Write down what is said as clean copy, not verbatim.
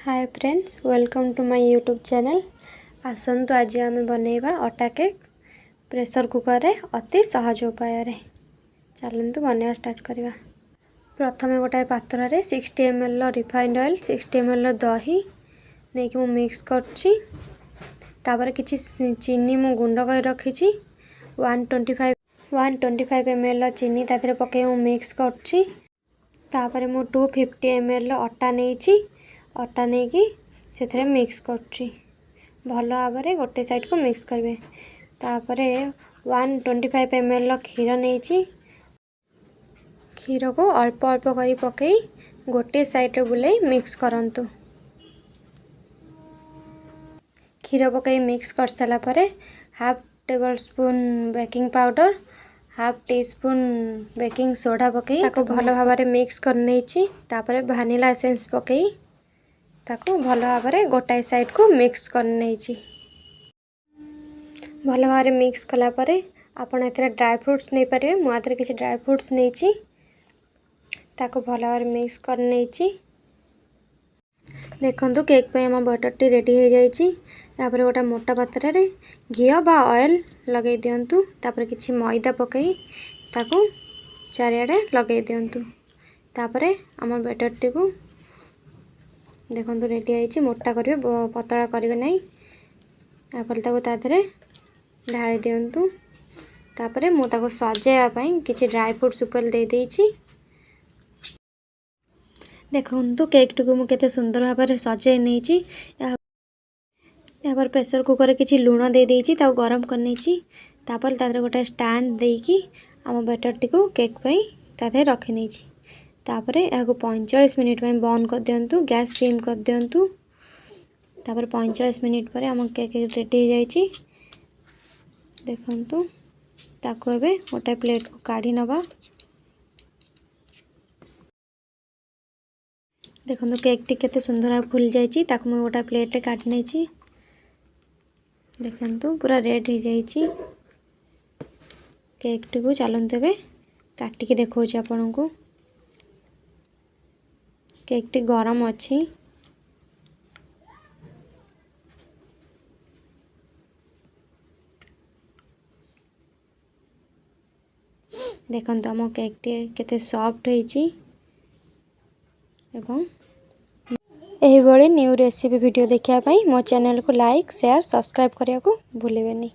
Hi friends, welcome to my YouTube channel. आसतु आज आम बनैबा अटा केक प्रेशर कुकर रे अति सहज उपाय रे। चलतु बनैबा स्टार्ट करवा। प्रथमे गोटाए पात्र रे 60 ml रिफाइंड ऑयल 60 ml दही नहीं कि मिक्स करछि। तापर किछि चीनी मु गुंड कर रखिछि 125 ml चीनी तादरे पके मिक्स करछि। तापर मु 250 ml अटा नेछि। अटा नहीं कि से मिक्स करछि भल भाव में गोटे साइड को मिक्स करेंगे। तापर 125 ml क्षीर नहीं क्षीर को अल्प अल्प कर पकई गोटे साइड बुलाई मिक्स करंतु। क्षीर पकई मिक्स कर सारा पर half tablespoon baking powder half teaspoon baking soda पकई ताको भल भाव में मिक्स कर नहीं। तापर भानिला एसेंस पकई ताको भल भाव में गोटाए साइड को मिक्स कर नहीं। भल भाव में मिक्स कला परे आपण एथरे ड्राई फ्रूट्स नहीं पारे। मुझे किसी ड्राई फ्रूट्स नहीं ताको भल भाव में मिक्स कर नहीं। देखंतु केक पे हम बैटर टी रेडी हो जाइए। तापर गोटा मोटा पात्र रे घी बा ऑयल लगे दिंतु। तापर किछि मैदा पकई ताको चारिआडे लगे दिंतु। तापर आम बैटर टी को देखो रेडी आई मोटा करेंगे पतला करेंगे नहीं। तापर तादे ढाई दिंतु। तापर मुझे सजाइवाई किसी ड्राई फ्रूट्स ऊपर दे देछि। देखो केक टी को मुझे सुंदर भाव में सजाई नहीं। यहाँ प्रेशर कुकर किसी लुण दे देछि ताको गरम कर नहीं। तापर तादे गोटे स्टैंड देकी आम बैटर टी को केक पई तादे रखी नहीं। तापर यह 45 मिनिट में बंद कर दिंतु। गैस सिम कर दिंतु। तापर 45 मिनिट पर आम केक रेडी हो जाइए। देखंतु ताको एबे गोटे प्लेट को काढ़ी नबा। देखंतु केक टी केते सुंदर फुल जाइए। ताको मैं गोटे प्लेट रे काढ़ी नहीं। देखंतु पूरा रेड हो जाइए केक टी को। चलते एबे काटिकी देखौछि आपन को। केक टी गरम अच्छी। देखंतु आम केक टी केते सॉफ्ट होइछि। एवं एही बड़ी न्यू रेसिपी वीडियो देखिया पई मो चैनल को लाइक शेयर सब्सक्राइब करिया को भूलिबेनी।